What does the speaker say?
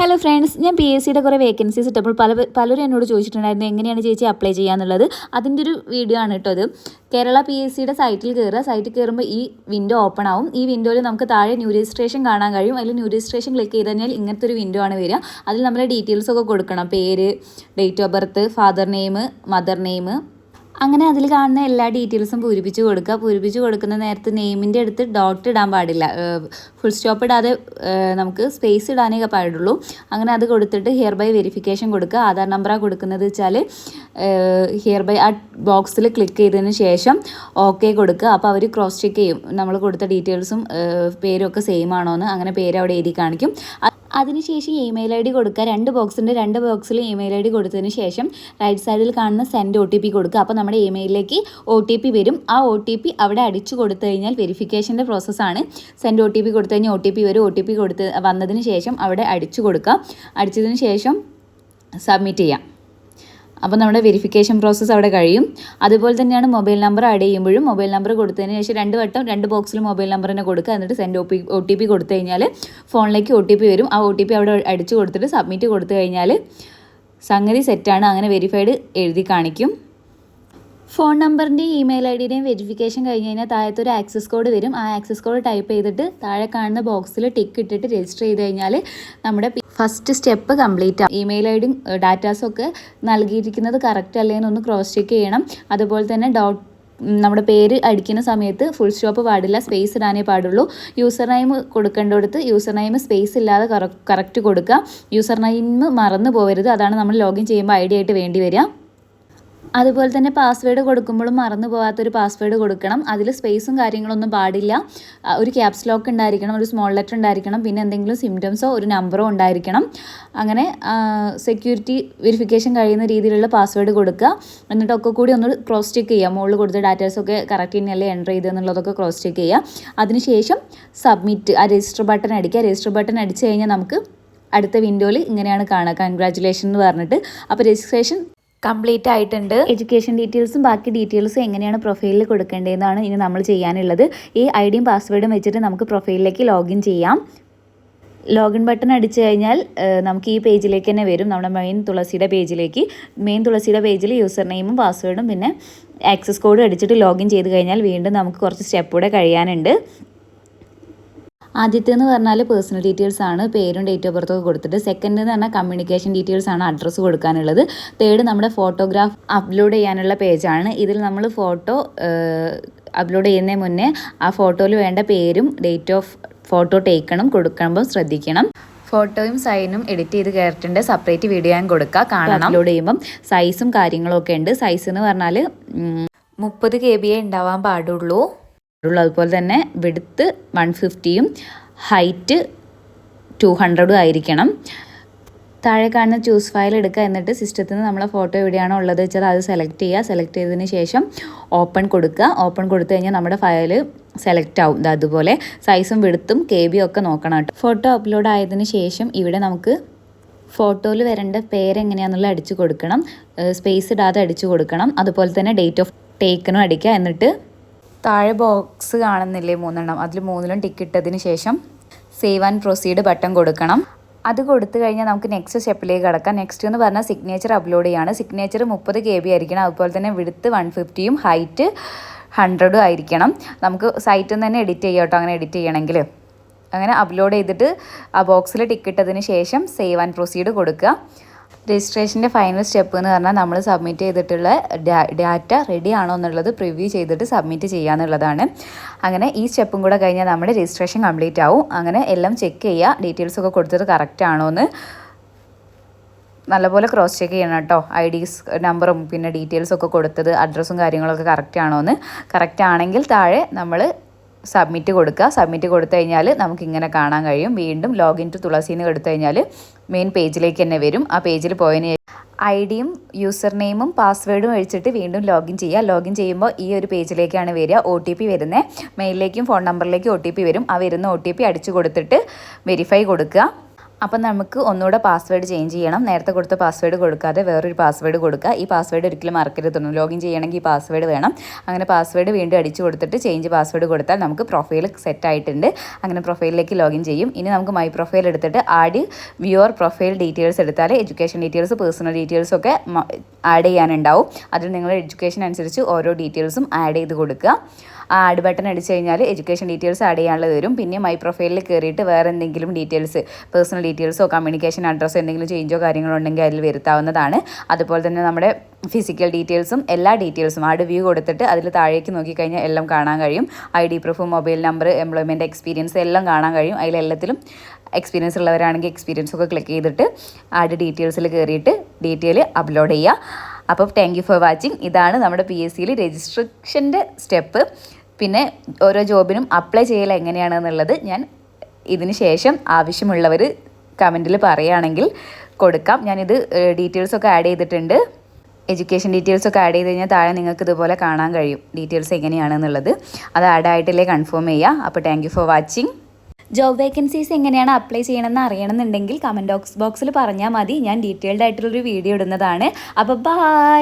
Hello friends, ഞാൻ PSCയുടെ കുറേ vacancies ഇട്ടപ്പോൾ പലരും എന്നോട് ചോദിച്ചിട്ടുണ്ടായിരുന്നു എങ്ങനെയാണ് ചേച്ചി അപ്ലൈ ചെയ്യാന്നുള്ളത്. അതിൻ്റെ ഒരു വീഡിയോ ആണ് കേട്ടോ ഇത്. കേരള PSCയുടെ സൈറ്റിൽ കയറുക. സൈറ്റിൽ കയറുമ്പോൾ ഈ വിൻഡോ ഓപ്പൺ ആവും. ഈ വിൻഡോയിൽ നമുക്ക് താഴെ ന്യൂ രജിസ്ട്രേഷൻ കാണാൻ കഴിയും. അതിൽ ന്യൂ രജിസ്ട്രേഷൻ ക്ലിക്ക് ചെയ്ത് കഴിഞ്ഞാൽ ഇങ്ങനത്തെ ഒരു വിൻഡോ ആണ് വരിക. അതിൽ നമ്മൾ ഡീറ്റെയിൽസ് ഒക്കെ കൊടുക്കണം. പേര്, date of birth, father name, mother name, അങ്ങനെ അതിൽ കാണുന്ന എല്ലാ ഡീറ്റെയിൽസും പൂരിപ്പിച്ച് കൊടുക്കുക. പൂരിപ്പിച്ച് കൊടുക്കുന്ന നേരത്ത് നെയിമിൻ്റെ അടുത്ത് ഡോട്ട് ഇടാൻ പാടില്ല. ഫുൾ സ്റ്റോപ്പ് ഇടാതെ നമുക്ക് സ്പേസ് ഇടാനേ പാടുള്ളൂ. അങ്ങനെ അത് കൊടുത്തിട്ട് ഹിയർ ബൈ വെരിഫിക്കേഷൻ കൊടുക്കുക. ആധാർ നമ്പറാണ് കൊടുക്കുന്നത് വെച്ചാൽ ഹിയർ ബൈ ആ ബോക്സിൽ ക്ലിക്ക് ചെയ്തതിന് ശേഷം ഓക്കെ കൊടുക്കുക. അപ്പോൾ അവർ ക്രോസ് ചെക്ക് ചെയ്യും നമ്മൾ കൊടുത്ത ഡീറ്റെയിൽസും പേരും ഒക്കെ സെയിം ആണോ എന്ന്. അങ്ങനെ പേര് അവിടെ എഴുതി കാണിക്കും. അതിനുശേഷം ഇമെയിൽ ID കൊടുക്കുക. രണ്ട് ബോക്സിൽ ഇമെയിൽ ID കൊടുത്തതിന് ശേഷം റൈറ്റ് സൈഡിൽ കാണുന്ന സെൻഡ് OTP കൊടുക്കുക. അപ്പോൾ നമ്മുടെ ഇമെയിലിലേക്ക് OTP വരും. ആ OTP അവിടെ അടിച്ചു കൊടുത്തു കഴിഞ്ഞാൽ വെരിഫിക്കേഷൻ്റെ പ്രോസസ്സാണ്. സെൻഡ് OTP കൊടുത്തു കഴിഞ്ഞാൽ OTP വരും. OTP വന്നതിന് ശേഷം അവിടെ അടിച്ചു കൊടുക്കുക. അടിച്ചതിന് ശേഷം സബ്മിറ്റ് ചെയ്യാം. അപ്പോൾ നമ്മുടെ വെരിഫിക്കേഷൻ പ്രോസസ്സ് അവിടെ കഴിയും. അതുപോലെ തന്നെയാണ് മൊബൈൽ നമ്പർ ആഡ് ചെയ്യുമ്പോഴും. മൊബൈൽ നമ്പർ കൊടുത്തതിന് ശേഷം രണ്ട് ബോക്സിൽ മൊബൈൽ നമ്പർ തന്നെ കൊടുക്കുക. എന്നിട്ട് സെൻഡ് OTP കൊടുത്തു കഴിഞ്ഞാൽ ഫോണിലേക്ക് OTP വരും. ആ OTP അവിടെ അടിച്ചു കൊടുത്തിട്ട് സബ്മിറ്റ് കൊടുത്തു കഴിഞ്ഞാൽ സംഗതി സെറ്റാണ്. അങ്ങനെ വെരിഫൈഡ് എഴുതി കാണിക്കും. ഫോൺ നമ്പറിൻ്റെയും ഇമെയിൽ IDയുടെയും വെരിഫിക്കേഷൻ കഴിഞ്ഞ് കഴിഞ്ഞാൽ താഴത്തെ ഒരു ആക്സസ് കോഡ് വരും. ആ ആക്സസ് കോഡ് ടൈപ്പ് ചെയ്തിട്ട് താഴെ കാണുന്ന ബോക്സിൽ ടിക്ക് ഇട്ടിട്ട് രജിസ്റ്റർ ചെയ്ത് കഴിഞ്ഞാൽ നമ്മുടെ ഫസ്റ്റ് സ്റ്റെപ്പ് കംപ്ലീറ്റ് ആവും. ഇമെയിൽ IDയും ഡാറ്റാസൊക്കെ നൽകിയിരിക്കുന്നത് കറക്റ്റ് അല്ലേന്നൊന്ന് ക്രോസ് ചെക്ക് ചെയ്യണം. അതുപോലെ തന്നെ നമ്മുടെ പേര് അടിക്കുന്ന സമയത്ത് ഫുൾ സ്റ്റോപ്പ് പാടില്ല, സ്പേസ് ഇടാനേ പാടുള്ളൂ. യൂസർ നെയിം കൊടുക്കേണ്ടടുത്ത് യൂസർ നെയിം സ്പേസ് ഇല്ലാതെ കറക്റ്റ് കൊടുക്കുക. യൂസർ നെയിം മറന്നു പോകരുത്. അതാണ് നമ്മൾ ലോഗിൻ ചെയ്യുമ്പോൾ ID ആയിട്ട് വേണ്ടി വരിക. അതുപോലെ തന്നെ പാസ്വേഡ് കൊടുക്കുമ്പോഴും മറന്നു പോകാത്തൊരു പാസ്വേഡ് കൊടുക്കണം. അതിൽ സ്പേസും കാര്യങ്ങളൊന്നും പാടില്ല. ഒരു ക്യാപ്സ് ലോക്ക് ഉണ്ടായിരിക്കണം, ഒരു സ്മോൾ ലെറ്റർ ഉണ്ടായിരിക്കണം, പിന്നെ എന്തെങ്കിലും സിംറ്റംസോ ഒരു നമ്പറോ ഉണ്ടായിരിക്കണം. അങ്ങനെ സെക്യൂരിറ്റി വെരിഫിക്കേഷൻ കഴിയുന്ന രീതിയിലുള്ള പാസ്വേഡ് കൊടുക്കുക. എന്നിട്ടൊക്കെ കൂടി ഒന്ന് ക്രോസ് ചെക്ക് ചെയ്യുക. മുകളിൽ കൊടുത്ത ഡാറ്റാസൊക്കെ കറക്റ്റ് തന്നെയല്ലേ എൻ്റർ ചെയ്തെന്നുള്ളതൊക്കെ ക്രോസ് ചെക്ക് ചെയ്യുക. അതിനുശേഷം സബ്മിറ്റ് ആ രജിസ്റ്റർ ബട്ടൺ അടിക്കുക. രജിസ്റ്റർ ബട്ടൺ അടിച്ചു കഴിഞ്ഞാൽ നമുക്ക് അടുത്ത വിൻഡോയിൽ ഇങ്ങനെയാണ് കാണുക, കൺഗ്രാറ്റുലേഷൻ എന്ന് പറഞ്ഞിട്ട്. അപ്പോൾ രജിസ്ട്രേഷൻ കംപ്ലീറ്റ് ആയിട്ടുണ്ട്. എഡ്യൂക്കേഷൻ ഡീറ്റെയിൽസും ബാക്കി ഡീറ്റെയിൽസും എങ്ങനെയാണ് പ്രൊഫൈലിൽ കൊടുക്കേണ്ടതെന്നാണ് ഇനി നമ്മൾ ചെയ്യാനുള്ളത്. ഈ IDയും പാസ്വേഡും വെച്ചിട്ട് നമുക്ക് പ്രൊഫൈലിലേക്ക് ലോഗിൻ ചെയ്യാം. ലോഗിൻ ബട്ടൺ അടിച്ചു കഴിഞ്ഞാൽ നമുക്ക് ഈ പേജിലേക്ക് തന്നെ വരും, നമ്മുടെ മെയിൻ തുളസിയുടെ പേജിലേക്ക്. മെയിൻ തുളസിയുടെ പേജിൽ യൂസർ നെയിമും പാസ്വേഡും പിന്നെ ആക്സസ് കോഡും അടിച്ചിട്ട് ലോഗിൻ ചെയ്ത് കഴിഞ്ഞാൽ വീണ്ടും നമുക്ക് കുറച്ച് സ്റ്റെപ്പ് കൂടെ കഴിയാനുണ്ട്. ആദ്യത്തേന്ന് പറഞ്ഞാൽ പേഴ്സണൽ ഡീറ്റെയിൽസ് ആണ്, പേരും ഡേറ്റ് ഓഫ് ബർത്തൊക്കെ കൊടുത്തിട്ട്. സെക്കൻഡ് എന്ന് പറഞ്ഞാൽ കമ്മ്യൂണിക്കേഷൻ ഡീറ്റെയിൽസ് ആണ്, അഡ്രസ്സ് കൊടുക്കാനുള്ളത്. തേർഡ് നമ്മുടെ ഫോട്ടോഗ്രാഫ് അപ്ലോഡ് ചെയ്യാനുള്ള പേജാണ്. ഇതിൽ നമ്മൾ ഫോട്ടോ അപ്ലോഡ് ചെയ്യുന്നതിന് മുന്നേ ആ ഫോട്ടോയിൽ വേണ്ട പേരും ഡേറ്റ് ഓഫ് ഫോട്ടോ ടേക്കണം കൊടുക്കുമ്പോൾ ശ്രദ്ധിക്കണം. ഫോട്ടോയും സൈനും എഡിറ്റ് ചെയ്ത് കയറിയിട്ടുണ്ട്. സെപ്പറേറ്റ് വീഡിയോ ഞാൻ കൊടുക്കുക, കാണണം. അപ്ലോഡ് ചെയ്യുമ്പം സൈസും കാര്യങ്ങളൊക്കെ ഉണ്ട്. സൈസ് എന്ന് പറഞ്ഞാൽ 30 KB ഉണ്ടാവാൻ പാടുള്ളൂ. അതുപോലെ തന്നെ വിഡ്ത്ത് 150യും ഹൈറ്റ് 200 ആയിരിക്കണം. താഴെ കാണുന്ന ചൂസ് ഫയൽ എടുക്കുക. എന്നിട്ട് സിസ്റ്റത്തിൽ നിന്ന് നമ്മളെ ഫോട്ടോ എവിടെയാണോ ഉള്ളത് വെച്ചാൽ അത് സെലക്ട് ചെയ്യുക. സെലക്ട് ചെയ്തതിന് ശേഷം ഓപ്പൺ കൊടുക്കുക. ഓപ്പൺ കൊടുത്തു കഴിഞ്ഞാൽ നമ്മുടെ ഫയൽ സെലക്ട് ആവും. അതുപോലെ സൈസും വിഡ്ത്തും KB ഒക്കെ നോക്കണം കേട്ടോ. ഫോട്ടോ അപ്ലോഡ് ആയതിനു ശേഷം ഇവിടെ നമുക്ക് ഫോട്ടോയിൽ വരേണ്ട പേരെങ്ങനെയാണെന്നുള്ള അടിച്ചു കൊടുക്കണം. സ്പേസ് ഇടാതെ അടിച്ചു കൊടുക്കണം. അതുപോലെ തന്നെ ഡേറ്റ് ഓഫ് ടേക്കനും അടിക്കുക. എന്നിട്ട് താഴെ ബോക്സ് കാണുന്നില്ലേ 3 അതിൽ 3ലും ടിക്ക് ഇട്ടതിന് ശേഷം സേവ് ആൻഡ് പ്രൊസീഡ് ബട്ടൺ കൊടുക്കണം. അത് കൊടുത്തു കഴിഞ്ഞാൽ നമുക്ക് നെക്സ്റ്റ് സ്റ്റെപ്പിലേക്ക് കിടക്കാം. നെക്സ്റ്റ് എന്ന് പറഞ്ഞാൽ സിഗ്നേച്ചർ അപ്ലോഡ് ചെയ്യാണ്. സിഗ്നേച്ചർ 30 KB ആയിരിക്കണം. അതുപോലെ തന്നെ വിഡ്ത്ത് 150യും ഹൈറ്റ് 100 ആയിരിക്കണം. നമുക്ക് സൈറ്റിൽ നിന്ന് തന്നെ എഡിറ്റ് ചെയ്യാം കേട്ടോ, അങ്ങനെ എഡിറ്റ് ചെയ്യണമെങ്കിൽ. അങ്ങനെ അപ്ലോഡ് ചെയ്തിട്ട് ആ ബോക്സിൽ ടിക്ക് ഇട്ടതിന് ശേഷം സേവ് ആൻഡ് പ്രൊസീഡ് കൊടുക്കുക. രജിസ്ട്രേഷൻ്റെ ഫൈനൽ സ്റ്റെപ്പ് എന്ന് പറഞ്ഞാൽ നമ്മൾ സബ്മിറ്റ് ചെയ്തിട്ടുള്ള ഡാറ്റ റെഡി ആണോ എന്നുള്ളത് പ്രിവ്യൂ ചെയ്തിട്ട് സബ്മിറ്റ് ചെയ്യാന്നുള്ളതാണ്. അങ്ങനെ ഈ സ്റ്റെപ്പും കൂടെ കഴിഞ്ഞാൽ നമ്മുടെ രജിസ്ട്രേഷൻ കംപ്ലീറ്റ് ആവും. അങ്ങനെ എല്ലാം ചെക്ക് ചെയ്യുക, ഡീറ്റെയിൽസൊക്കെ കൊടുത്തത് കറക്റ്റ് ആണോ എന്ന് നല്ലപോലെ ക്രോസ് ചെക്ക് ചെയ്യണം കേട്ടോ. IDs നമ്പറും പിന്നെ ഡീറ്റെയിൽസൊക്കെ കൊടുത്തത് അഡ്രസ്സും കാര്യങ്ങളൊക്കെ കറക്റ്റ് ആണോ എന്ന്. കറക്റ്റ് ആണെങ്കിൽ താഴെ നമ്മൾ സബ്മിറ്റ് കൊടുക്കുക. സബ്മിറ്റ് കൊടുത്തു കഴിഞ്ഞാൽ നമുക്കിങ്ങനെ കാണാൻ കഴിയും. വീണ്ടും ലോഗിൻ ടു തുളസിന്ന് എടുത്തു കഴിഞ്ഞാൽ മെയിൻ പേജിലേക്ക് തന്നെ വരും. ആ പേജിൽ പോയതിന് IDയും യൂസർ നെയിമും പാസ്വേഡും അഴിച്ചിട്ട് വീണ്ടും ലോഗിൻ ചെയ്യുക. ലോഗിൻ ചെയ്യുമ്പോൾ ഈ ഒരു പേജിലേക്കാണ് വരിക. OTP വരുന്നത് മെയിലിലേക്കും ഫോൺ നമ്പറിലേക്കും OTP വരും. ആ വരുന്ന OTP അടിച്ചു കൊടുത്തിട്ട് വെരിഫൈ കൊടുക്കുക. അപ്പം നമുക്ക് ഒന്നുകൂടെ പാസ്വേഡ് ചേഞ്ച് ചെയ്യണം. നേരത്തെ കൊടുത്ത പാസ്വേഡ് കൊടുക്കാതെ വേറൊരു പാസ്വേഡ് കൊടുക്കുക. ഈ പാസ്വേഡ് ഒരിക്കലും മറക്കരുത്. ലോഗിൻ ചെയ്യണമെങ്കിൽ ഈ പാസ്വേഡ് വേണം. അങ്ങനെ പാസ്വേഡ് വീണ്ടും അടിച്ചു കൊടുത്തിട്ട് ചേഞ്ച് പാസ്വേഡ് കൊടുത്താൽ നമുക്ക് പ്രൊഫൈൽ സെറ്റ് ആയിട്ടുണ്ട്. അങ്ങനെ പ്രൊഫൈലിലേക്ക് ലോഗിൻ ചെയ്യും. ഇനി നമുക്ക് മൈ പ്രൊഫൈൽ എടുത്തിട്ട് ആഡ് വ്യൂവർ പ്രൊഫൈൽ ഡീറ്റെയിൽസ് എടുത്താൽ എഡ്യൂക്കേഷൻ ഡീറ്റെയിൽസ്, പേഴ്സണൽ ഡീറ്റെയിൽസും ഒക്കെ ആഡ് ചെയ്യാനുണ്ടാവും. അതിൽ നിങ്ങൾ എഡ്യൂക്കേഷൻ അനുസരിച്ച് ഓരോ ഡീറ്റെയിൽസും ആഡ് ചെയ്ത് കൊടുക്കുക. ആ ആഡ് ബട്ടൺ അടിച്ചു കഴിഞ്ഞാൽ എഡ്യൂക്കേഷൻ ഡീറ്റെയിൽസ് ആഡ് ചെയ്യാനുള്ളത് വരും. പിന്നെ മൈ പ്രൊഫൈലിൽ കയറിയിട്ട് വേറെ എന്തെങ്കിലും ഡീറ്റെയിൽസ്, പേഴ്സണൽ ഡീറ്റെയിൽസോ കമ്മ്യൂണിക്കേഷൻ അഡ്രസ്സോ എന്തെങ്കിലും ചേഞ്ചോ കാര്യങ്ങളോ ഉണ്ടെങ്കിൽ അതിൽ വരുത്താവുന്നതാണ്. അതുപോലെ തന്നെ നമ്മുടെ ഫിസിക്കൽ ഡീറ്റെയിൽസും എല്ലാ ഡീറ്റെയിൽസും ആഡ് വ്യൂ കൊടുത്തിട്ട് അതിൽ താഴേക്ക് നോക്കിക്കഴിഞ്ഞാൽ എല്ലാം കാണാൻ കഴിയും. ID proof, mobile number, employment experience എല്ലാം കാണാൻ കഴിയും. അതിലെല്ലാത്തിലും എക്സ്പീരിയൻസ് ഉള്ളവരാണെങ്കിൽ എക്സ്പീരിയൻസ് ഒക്കെ ക്ലിക്ക് ചെയ്തിട്ട് ആഡ് ഡീറ്റെയിൽസിൽ കയറിയിട്ട് ഡീറ്റെയിൽ അപ്ലോഡ് ചെയ്യുക. അപ്പോൾ താങ്ക് യു ഫോർ വാച്ചിങ്. ഇതാണ് നമ്മുടെ PSCയിൽ രജിസ്ട്രേഷൻ്റെ സ്റ്റെപ്പ്. പിന്നെ ഓരോ ജോബിനും അപ്ലൈ ചെയ്യൽ എങ്ങനെയാണെന്നുള്ളത് ഞാൻ ഇതിന് ശേഷം ആവശ്യമുള്ളവർ കമൻറ്റിൽ പറയുകയാണെങ്കിൽ കൊടുക്കാം. ഞാനിത് ഡീറ്റെയിൽസൊക്കെ ആഡ് ചെയ്തിട്ടുണ്ട്. എഡ്യൂക്കേഷൻ ഡീറ്റെയിൽസൊക്കെ ആഡ് ചെയ്ത് കഴിഞ്ഞാൽ താഴെ നിങ്ങൾക്ക് ഇതുപോലെ കാണാൻ കഴിയും ഡീറ്റെയിൽസ് എങ്ങനെയാണെന്നുള്ളത്. അത് ആഡ് ആയിട്ടില്ലേ കൺഫേം ചെയ്യുക. അപ്പോൾ thank you for watching. Job vacancies എങ്ങനെയാണ് അപ്ലൈ ചെയ്യണമെന്ന് അറിയണമെന്നുണ്ടെങ്കിൽ കമൻറ്റ് ബോക്സിൽ പറഞ്ഞാൽ മതി. ഞാൻ ഡീറ്റെയിൽഡ് ആയിട്ടുള്ളൊരു വീഡിയോ ഇടുന്നതാണ്. അപ്പോൾ ബൈ.